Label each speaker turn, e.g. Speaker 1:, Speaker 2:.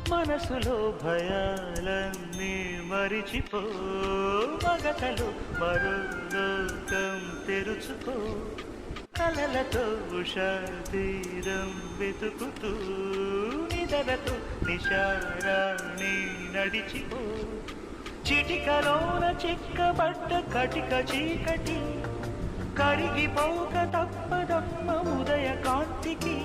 Speaker 1: మనసులో భయాలన్నీ మరిచిపో మగతలు మరో లోకం తెరుచుకో కలలతో ఉషా తీరం వెతుకుతూ నిదరతో నిశారాణి నడిచిపో చిటికలోన చిక్కబడ్డ కటిక చీకటి కరిగిపోక తప్పదమ్మ ఉదయ కాంతికి